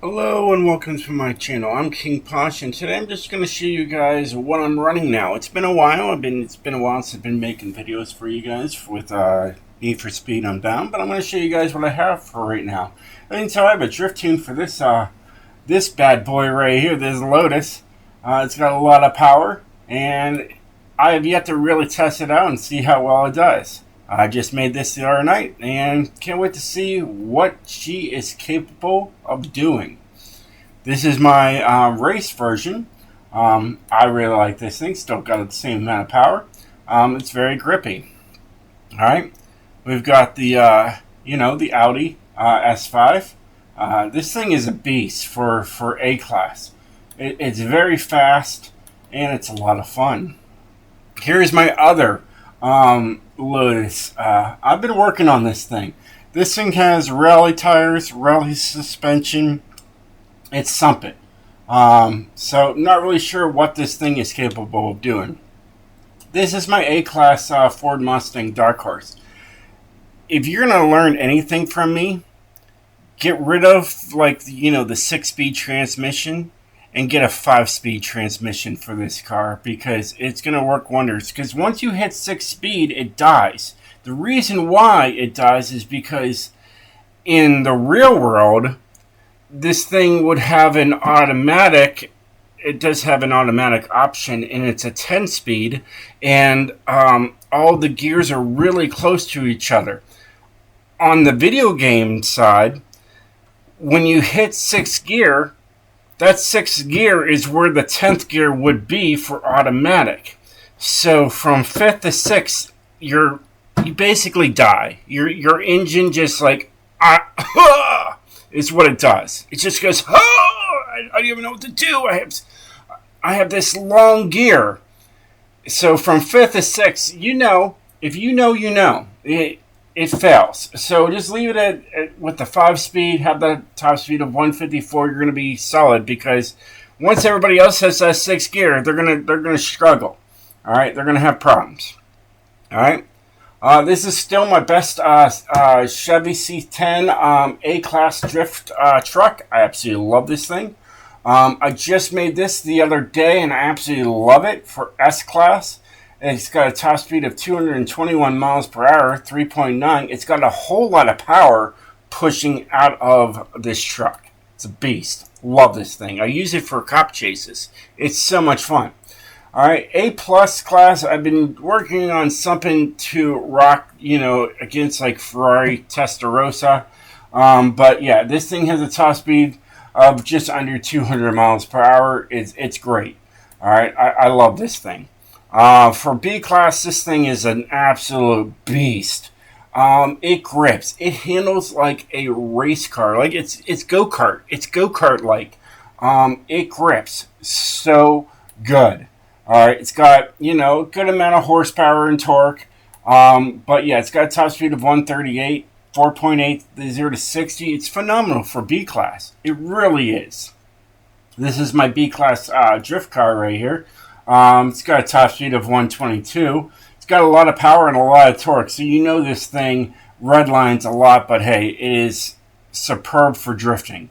Hello and welcome to my channel. I'm King Posh, and today I'm just going to show you guys what I'm running now. It's been a while. It's been a while since I've been making videos for you guys with Nfs Unbound, but I'm going to show you guys what I have for right now. And so I have a drift tune for this bad boy right here. This Lotus. It's got a lot of power, and I have yet to really test it out and see how well it does. I just made this the other night and can't wait to see what she is capable of doing. This is my race version. I really like this thing. Still got the same amount of power. It's very grippy. All right, we've got the the Audi S5. This thing is a beast for A class. It's very fast and it's a lot of fun. Here's my other Lotus. I've been working on this thing. This thing has rally tires, rally suspension. It's something. So not really sure what this thing is capable of doing. This is my A-Class Ford Mustang Dark Horse. If you're going to learn anything from me, get rid of the 6-speed transmission and get a 5-speed transmission for this car, because it's going to work wonders. Because once you hit 6-speed, it dies. The reason why it dies is because in the real world, this thing would have an automatic. It does have an automatic option, and it's a 10-speed, and all the gears are really close to each other. On the video game side, when you hit 6th gear, that 6th gear is where the 10th gear would be for automatic. So from 5th to 6th, you basically die. Your engine just is what it does. It just goes, I don't even know what to do. I have this long gear. So from 5th to 6th, if you know, it fails. So just leave it at with the 5-speed, have the top speed of 154. You're going to be solid, because once everybody else has that 6th gear, they're gonna struggle. All right, they're gonna have problems. All right. This is still my best Chevy C10 A-Class drift truck. I absolutely love this thing. I just made this the other day, and I absolutely love it for S-Class. It's got a top speed of 221 miles per hour, 3.9. It's got a whole lot of power pushing out of this truck. It's a beast. Love this thing. I use it for cop chases. It's so much fun. All right, A-plus class. I've been working on something to rock, against like Ferrari Testarossa. But yeah, this thing has a top speed of just under 200 miles per hour. It's great. All right, I love this thing. For B-Class, this thing is an absolute beast. It grips. It handles like a race car. Like it's go-kart. It's go-kart like. It grips so good. Alright, it's got, good amount of horsepower and torque. But yeah, it's got a top speed of 138, 4.8, the 0 to 60. It's phenomenal for B-Class. It really is. This is my B-Class drift car right here. It's got a top speed of 122. It's got a lot of power and a lot of torque. So this thing redlines a lot, but hey, it is superb for drifting.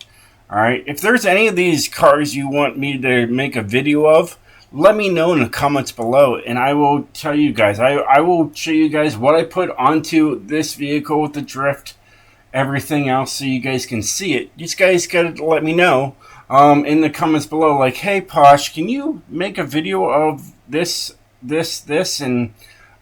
Alright, if there's any of these cars you want me to make a video of, let me know in the comments below, and I will tell you guys. I will show you guys what I put onto this vehicle with the drift, everything else, so you guys can see it. You guys gotta let me know in the comments below, like, hey Posh, can you make a video of this, and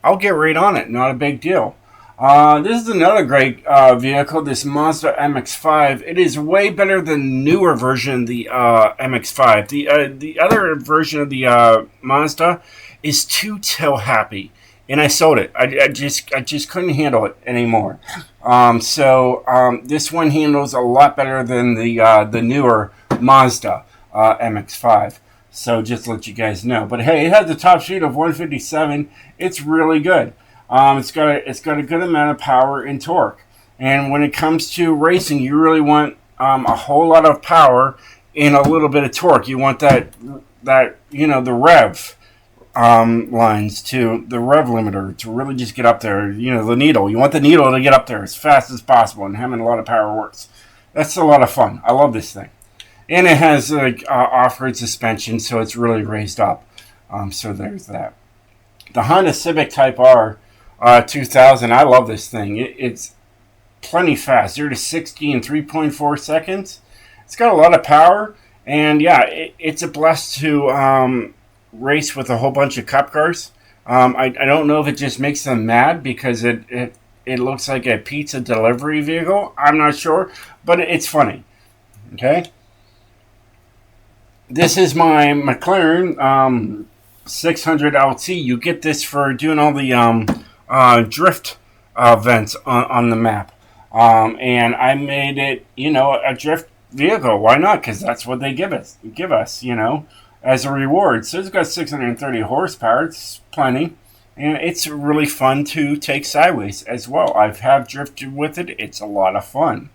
I'll get right on it. Not a big deal. This is another great vehicle, this Mazda MX-5. It is way better than the newer version of the MX-5. The other version of the Mazda is too tail happy, and I sold it. I just couldn't handle it anymore. This one handles a lot better than the newer Mazda MX-5. So just to let you guys know. But hey, it has a top speed of 157. It's really good. It's got a good amount of power and torque. And when it comes to racing, you really want a whole lot of power and a little bit of torque. You want the rev lines to the rev limiter to really just get up there. The needle. You want the needle to get up there as fast as possible, and having a lot of power works. That's a lot of fun. I love this thing. And it has like off-road suspension, so it's really raised up. So there's that. The Honda Civic Type R 2000, I love this thing. It's plenty fast, 0 to 60 in 3.4 seconds. It's got a lot of power, and yeah, it's a blast to race with a whole bunch of cup cars. I don't know if it just makes them mad because it looks like a pizza delivery vehicle. I'm not sure, but it's funny. Okay. This is my McLaren 600 LT. You get this for doing all the drift events on the map. And I made it, a drift vehicle. Why not? Because that's what they give us, as a reward. So it's got 630 horsepower. It's plenty. And it's really fun to take sideways as well. Have drifted with it. It's a lot of fun.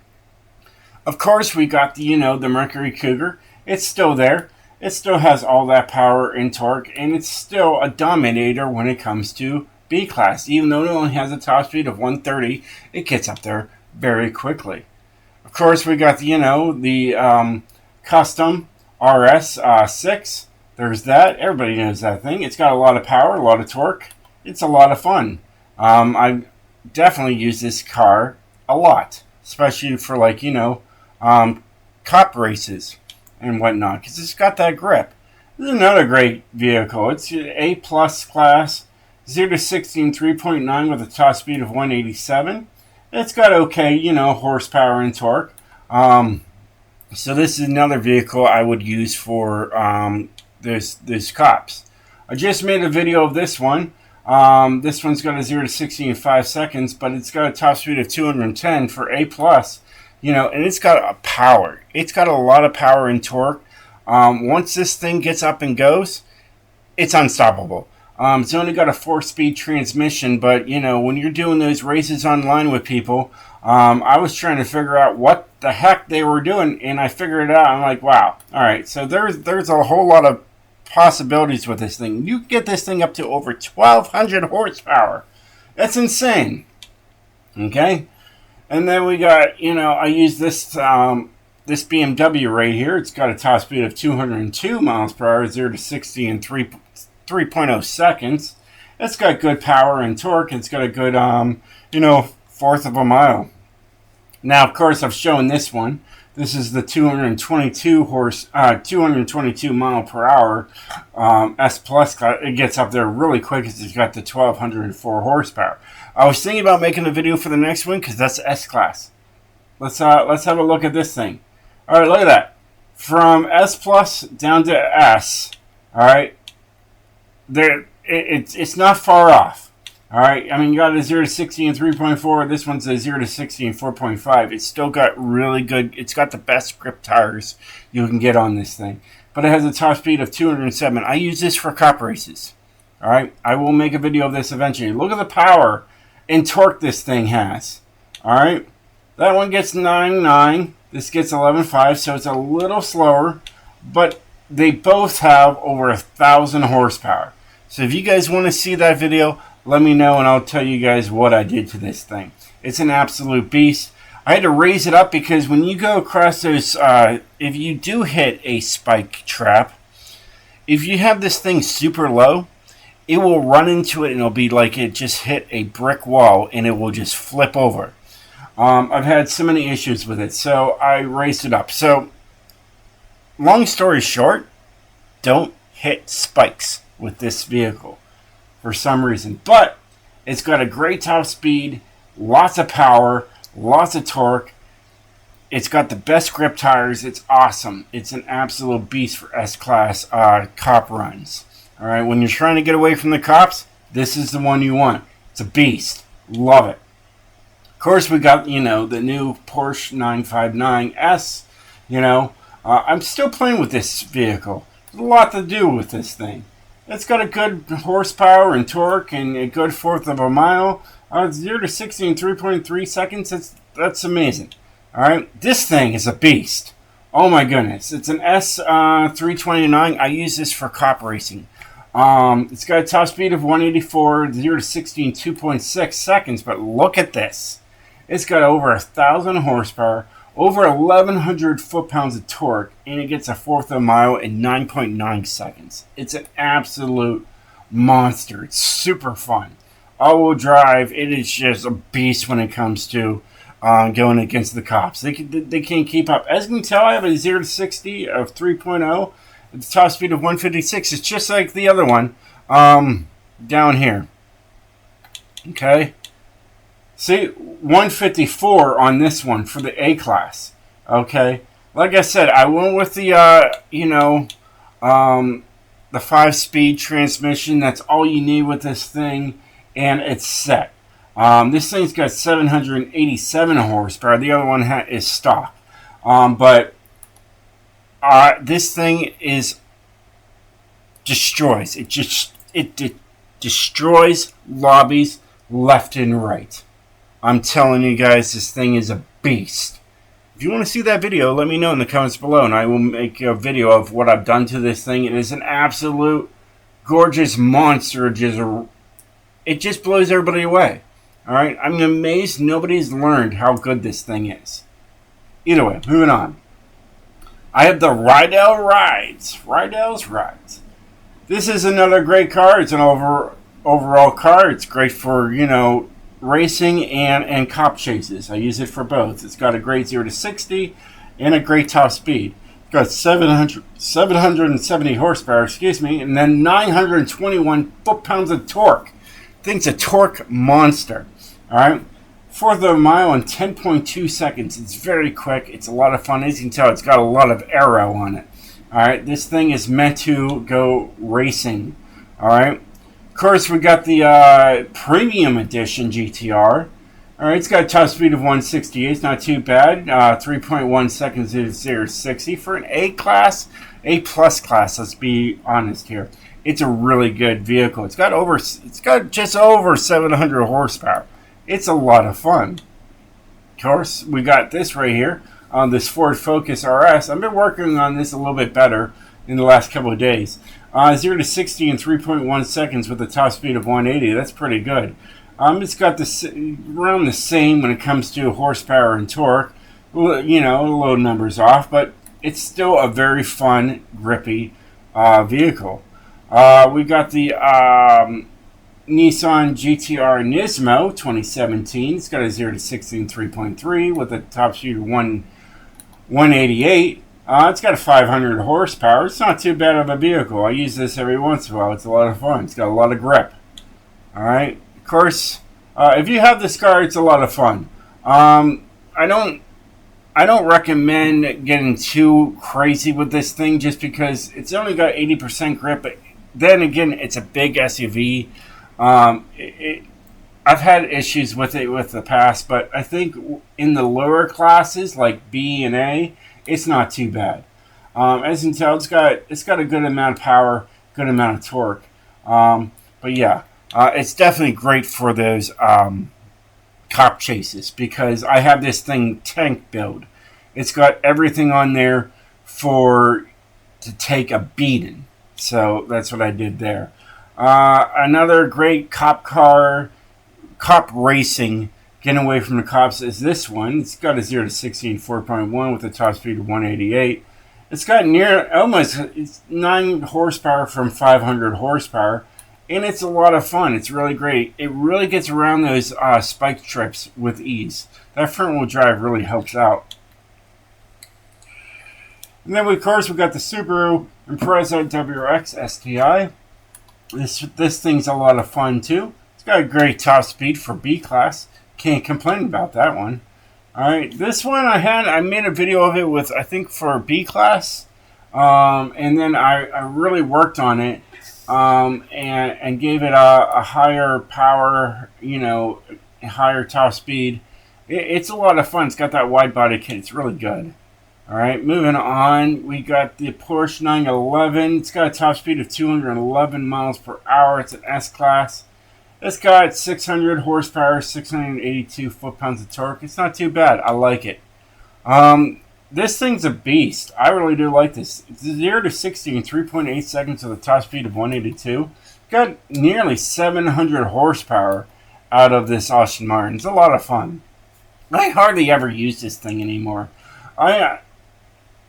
Of course, we got the Mercury Cougar. It's still there. It still has all that power and torque, and it's still a dominator when it comes to B-Class. Even though it only has a top speed of 130, it gets up there very quickly. Of course, we got the custom RS6. There's that. Everybody knows that thing. It's got a lot of power, a lot of torque. It's a lot of fun. I definitely use this car a lot, especially for cop races and whatnot, because it's got that grip. This is another great vehicle. It's A+ class, 0 to 60 in 3.9 with a top speed of 187. It's got okay, horsepower and torque. So this is another vehicle I would use for this cops. I just made a video of this one. This one's got a 0 to 60 in 5 seconds, but it's got a top speed of 210 for A+. And it's got a power. It's got a lot of power and torque. Once this thing gets up and goes, it's unstoppable. It's only got a 4-speed transmission, but, when you're doing those races online with people, I was trying to figure out what the heck they were doing, and I figured it out. I'm like, wow. All right, so there's a whole lot of possibilities with this thing. You get this thing up to over 1,200 horsepower. That's insane. Okay? And then we got, I use this this BMW right here. It's got a top speed of 202 miles per hour, 0 to 60 in 3.0 seconds. It's got good power and torque. It's got a good, fourth of a mile. Now, of course, I've shown this one. This is the 222 mile per hour S Plus. It gets up there really quick because it's got the 1,204 horsepower. I was thinking about making a video for the next one because that's S Class. Let's have a look at this thing. All right, look at that. From S Plus down to S. All right, it's not far off. All right, I mean, you got a 0 to 60 in 3.4. This one's a 0 to 60 in 4.5. It's still got really good. It's got the best grip tires you can get on this thing, but it has a top speed of 207. I use this for cop races. All right, I will make a video of this eventually. Look at the power and torque this thing has. All right, that one gets 9.9. This gets 11.5, so it's a little slower, but they both have over 1,000 horsepower. So if you guys want to see that video, let me know and I'll tell you guys what I did to this thing. It's an absolute beast. I had to raise it up because when you go across those, if you do hit a spike trap, if you have this thing super low, it will run into it and it'll be like it just hit a brick wall and it will just flip over. I've had so many issues with it, so I raised it up. So, long story short, don't hit spikes with this vehicle for some reason. But it's got a great top speed, lots of power, lots of torque. It's got the best grip tires. It's awesome. It's an absolute beast for S-Class cop runs. All right, when you're trying to get away from the cops, this is the one you want. It's a beast. Love it. Of course, we got, the new Porsche 959S. I'm still playing with this vehicle. There's a lot to do with this thing. It's got a good horsepower and torque and a good fourth of a mile. 0 to 60 in 3.3 seconds. That's amazing. All right, this thing is a beast. Oh my goodness. It's an S329. I use this for cop racing. It's got a top speed of 184, 0 to 60 in 2.6 seconds, but look at this. It's got over 1,000 horsepower, over 1,100 foot-pounds of torque, and it gets a fourth of a mile in 9.9 seconds. It's an absolute monster. It's super fun. All-wheel drive, it is just a beast when it comes to going against the cops. They can't keep up. As you can tell, I have a 0 to 60 of 3.0 at the top speed of 156. It's just like the other one down here. Okay? See, 154 on this one for the A-Class. Okay? Like I said, I went with the, the 5-speed transmission. That's all you need with this thing, and it's set. This thing's got 787 horsepower. The other one is stock. But this thing destroys. It destroys lobbies left and right. I'm telling you guys, this thing is a beast. If you want to see that video, let me know in the comments below, and I will make a video of what I've done to this thing. It is an absolute gorgeous monster. It just blows everybody away. Alright, I'm amazed nobody's learned how good this thing is. Either way, moving on. I have the Rydell's Rides. This is another great car. It's an overall car. It's great for, racing and cop chases. I use it for both. It's got a great 0 to 60 and a great top speed. It's got 770 horsepower, and then 921 foot-pounds of torque. Thing's a torque monster. Alright? Fourth of a mile in 10.2 seconds. It's very quick. It's a lot of fun. As you can tell, it's got a lot of aero on it. Alright? This thing is meant to go racing. Alright? Of course, we got the Premium Edition GTR. Alright, it's got a top speed of 168. It's not too bad. 3.1 seconds to 0 to 60. For an A-Class, A-plus class, let's be honest here. It's a really good vehicle. It's got just over 700 horsepower. It's a lot of fun. Of course, we got this right here on this Ford Focus RS. I've been working on this a little bit better in the last couple of days. 0 to 60 in 3.1 seconds with a top speed of 180. That's pretty good. It's got around the same when it comes to horsepower and torque. Low numbers off, but it's still a very fun, grippy vehicle. We got the Nissan GTR Nismo 2017. It's got a 0 to 60 in 3.3 with a top speed of 188. It's got a 500 horsepower. It's not too bad of a vehicle. I use this every once in a while. It's a lot of fun. It's got a lot of grip. Alright. Of course, if you have this car, it's a lot of fun. I don't recommend getting too crazy with this thing just because it's only got 80% grip. But then again, it's a big SUV. I've had issues with it with the past, but I think in the lower classes like B and A, it's not too bad. As you can tell, it's got a good amount of power, good amount of torque. But yeah, it's definitely great for those cop chases because I have this thing tank build. It's got everything on there to take a beating. So that's what I did there. Another great cop racing, getting away from the cops, is this one. It's got a 0 to 60 in 4.1 with a top speed of 188. It's got it's 9 horsepower from 500 horsepower, and it's a lot of fun. It's really great. It really gets around those spike trips with ease. That front wheel drive really helps out. And then, of course, we got the Subaru Impreza WRX STI. This thing's a lot of fun, too. It's got a great top speed for B-Class. Can't complain about that one. Alright, this one I made a video of it with, I think, for B-Class. And then I really worked on it and gave it a higher power, higher top speed. It's a lot of fun. It's got that wide body kit. It's really good. Alright, moving on, we got the Porsche 911. It's got a top speed of 211 miles per hour. It's an S-Class. It's got 600 horsepower, 682 foot-pounds of torque. It's not too bad. I like it. This thing's a beast. I really do like this. It's 0 to 60 in 3.8 seconds with a top speed of 182. Got nearly 700 horsepower out of this Aston Martin. It's a lot of fun. I hardly ever use this thing anymore. I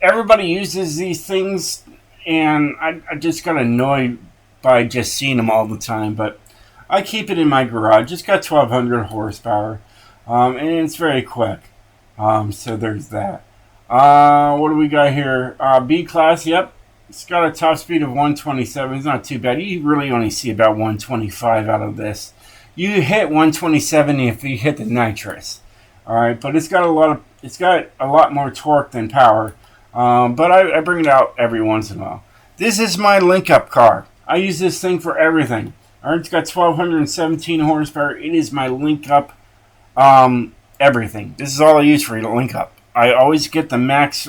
Everybody uses these things, and I just got annoyed by just seeing them all the time. But I keep it in my garage. It's got 1,200 horsepower, and it's very quick. So there's that. What do we got here? B class. Yep, it's got a top speed of 127. It's not too bad. You really only see about 125 out of this. You hit 127 if you hit the nitrous. All right, but it's got a lot more torque than power. But I bring it out every once in a while. This is my link-up car. I use this thing for everything. All right, it's got 1,217 horsepower. It is my link-up everything. This is all I use for link-up. I always get the max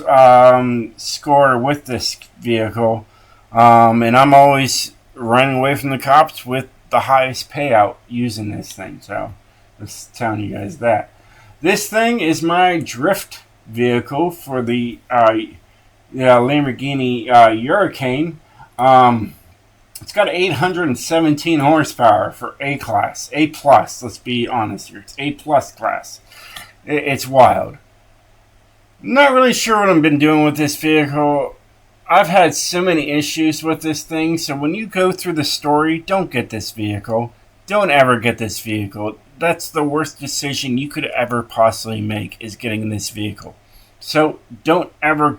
score with this vehicle, and I'm always running away from the cops with the highest payout using this thing. So, just telling you guys that. This thing is my drift vehicle for the Lamborghini Hurricane. It's got 817 horsepower for A class, A plus. Let's be honest here, it's A plus class. It's wild. Not really sure what I've been doing with this vehicle. I've had so many issues with this thing. So when you go through the story, don't get this vehicle. Don't ever get this vehicle. That's the worst decision you could ever possibly make, is getting this vehicle. So don't ever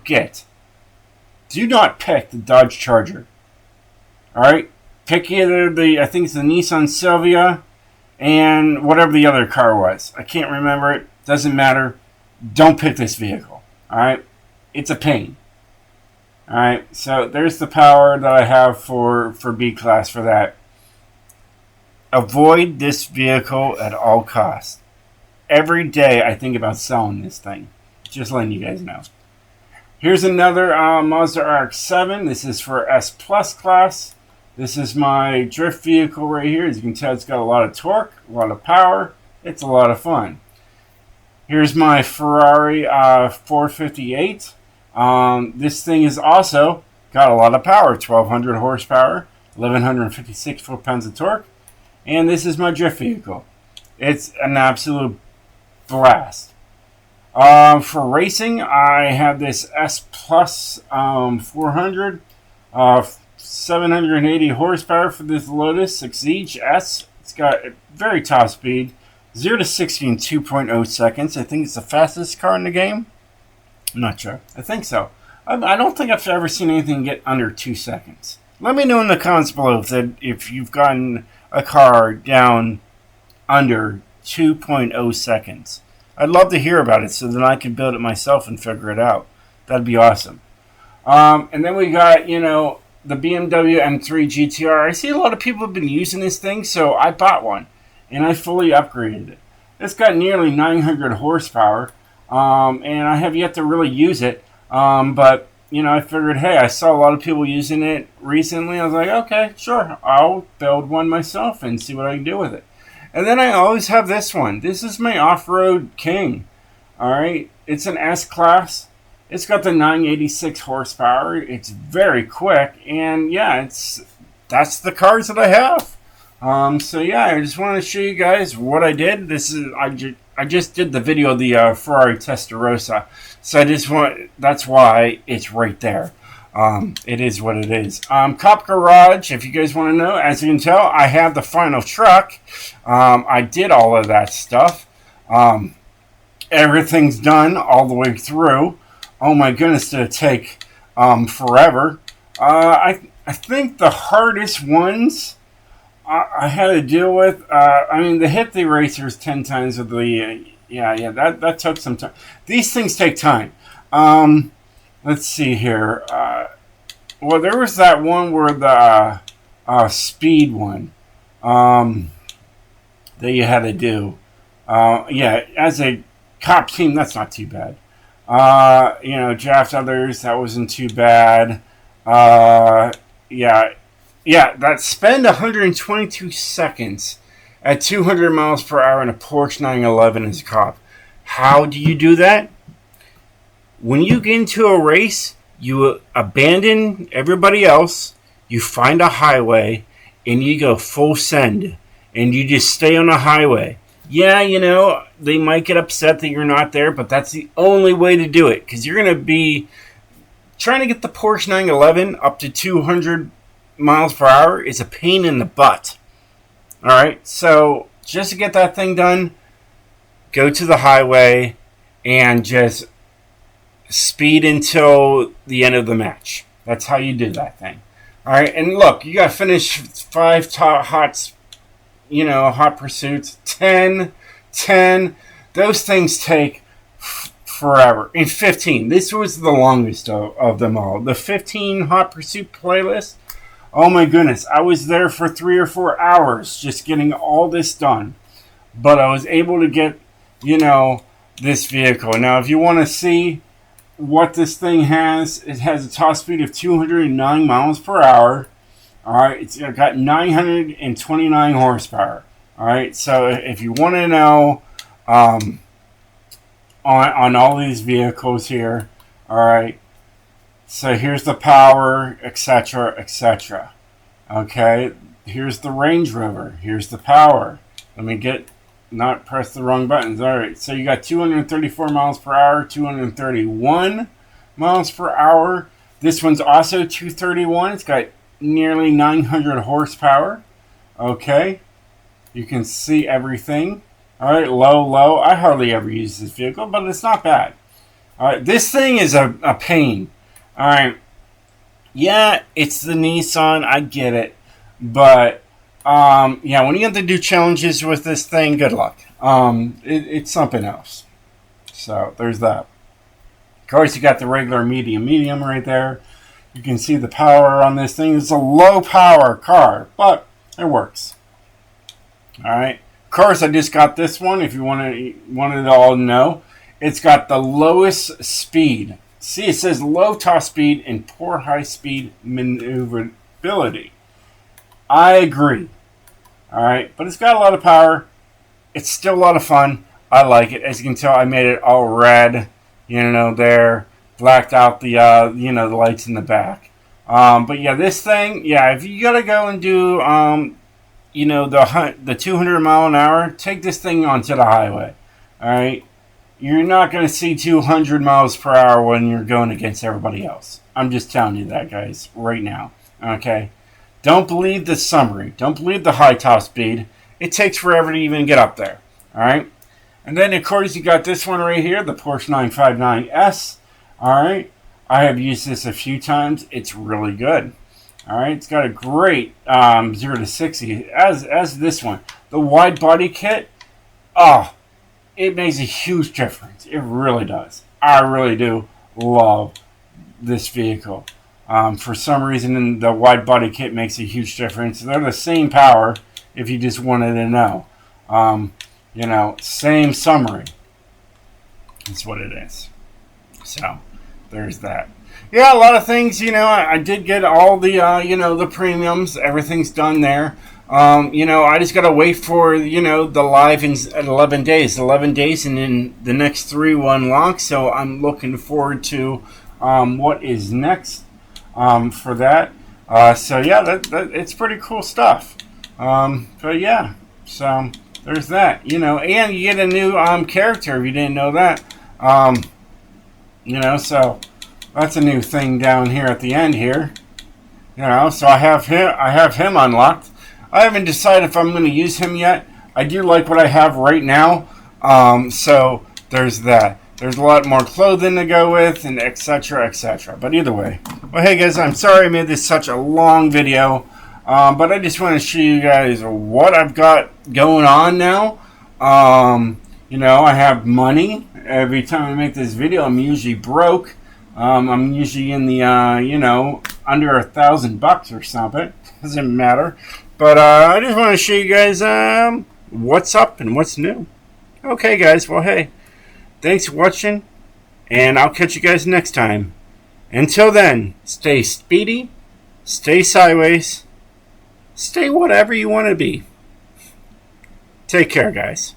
do not pick the Dodge Charger. Alright? Pick either I think it's the Nissan Silvia and whatever the other car was. I can't remember it. Doesn't matter. Don't pick this vehicle. Alright? It's a pain. Alright? So there's the power that I have for B class for that. Avoid this vehicle at all costs. Every day I think about selling this thing. Just letting you guys know. Here's another Mazda RX-7. This is for S Plus class. This is my drift vehicle right here. As you can tell, it's got a lot of torque, a lot of power. It's a lot of fun. Here's my Ferrari 458. This thing is also got a lot of power. 1,200 horsepower, 1,156 foot-pounds of torque. And this is my drift vehicle. It's an absolute blast. For racing, I have this S Plus 400, 780 horsepower for this Lotus Exige S. It's got a very top speed, 0 to 60 in 2.0 seconds. I think it's the fastest car in the game. I'm not sure. I think so. I don't think I've ever seen anything get under 2 seconds. Let me know in the comments below if you've gotten a car down under 2.0 seconds. I'd love to hear about it so that I can build it myself and figure it out. That'd be awesome. And then we got, the BMW M3 GTR. I see a lot of people have been using this thing, so I bought one. And I fully upgraded it. It's got nearly 900 horsepower. And I have yet to really use it. But, I figured, hey, I saw a lot of people using it recently. I was like, okay, sure. I'll build one myself and see what I can do with it. And then I always have this one. This is my off-road king. Alright? It's an S-Class. It's got the 986 horsepower. It's very quick. And yeah, that's the cars that I have. So yeah, I just want to show you guys what I did. I just did the video of the Ferrari Testarossa. So that's why it's right there. It is what it is. Cop Garage, if you guys want to know, as you can tell, I have the final truck. I did all of that stuff. Everything's done all the way through. Oh my goodness, did it take forever. I think the hardest ones I had to deal with, the hit the racers 10 times with the, that took some time. These things take time. Let's see here. Well, there was that one where the speed one that you had to do. As a cop team, that's not too bad. Draft others, that wasn't too bad. That spend 122 seconds at 200 miles per hour in a Porsche 911 as a cop. How do you do that? When you get into a race, you abandon everybody else, you find a highway, and you go full send. And you just stay on the highway. Yeah, they might get upset that you're not there, but that's the only way to do it, because you're going to be trying to get the Porsche 911 up to 200 miles per hour is a pain in the butt. All right, so just to get that thing done, go to the highway and just speed until the end of the match. That's how you do that thing. All right, and look, you got to finish 5 hot pursuits. 10. Those things take forever. And 15. This was the longest of them all. The 15 hot pursuit playlist. Oh my goodness, I was there for 3 or 4 hours just getting all this done. But I was able to get, this vehicle. Now, if you want to see what this thing has, it has a top speed of 209 miles per hour. All right, it's got 929 horsepower. All right, so if you want to know on all these vehicles here, all right, so here's the power, etc., etc. Okay, here's the Range Rover. Here's the power. Let me not press the wrong buttons. All right, so you got 234 miles per hour, 231 miles per hour. This one's also 231. It's got nearly 900 horsepower. Okay, you can see everything. All right, low. I hardly ever use this vehicle, but it's not bad. All right, this thing is a pain. All right, yeah, it's the Nissan. I get it, but when you have to do challenges with this thing, good luck. It's something else. So there's that. Of course, you got the regular medium right there. You can see the power on this thing. It's a low power car, but it works. All right. Of course, I just got this one. If you wanted it all to know, it's got the lowest speed. See, it says low top speed and poor high speed maneuverability. I agree. All right, but it's got a lot of power. It's still a lot of fun. I like it. As you can tell, I made it all red. There, blacked out the the lights in the back. But yeah, this thing, if you gotta go and do the 200 mile an hour, take this thing onto the highway. All right, you're not gonna see 200 miles per hour when you're going against everybody else. I'm just telling you that, guys, right now. Okay. Don't believe the summary. Don't believe the high top speed. It takes forever to even get up there. All right. And then, of course, you got this one right here, the Porsche 959S. All right. I have used this a few times. It's really good. All right. It's got a great 0 to 60 as this one. The wide body kit. Oh, it makes a huge difference. It really does. I really do love this vehicle. For some reason, the wide body kit makes a huge difference. They're the same power, if you just wanted to know. Same summary. That's what it is. So, there's that. Yeah, a lot of things, I did get all the, the premiums. Everything's done there. I just got to wait for, the live in 11 days. 11 days, and then the next 3 will unlock. So, I'm looking forward to what is next. For that. That it's pretty cool stuff. But yeah, so there's that. And you get a new character if you didn't know that. So that's a new thing down here at the end here. So I have him unlocked. I haven't decided if I'm going to use him yet. I do like what I have right now. So there's that. There's a lot more clothing to go with, and etc., etc. But either way. Well, hey guys, I'm sorry I made this such a long video. But I just want to show you guys what I've got going on now. I have money. Every time I make this video, I'm usually broke. I'm usually in the, under $1,000 or something. Doesn't matter. But I just want to show you guys what's up and what's new. Okay, guys. Well, hey. Thanks for watching, and I'll catch you guys next time. Until then, stay speedy, stay sideways, stay whatever you want to be. Take care, guys.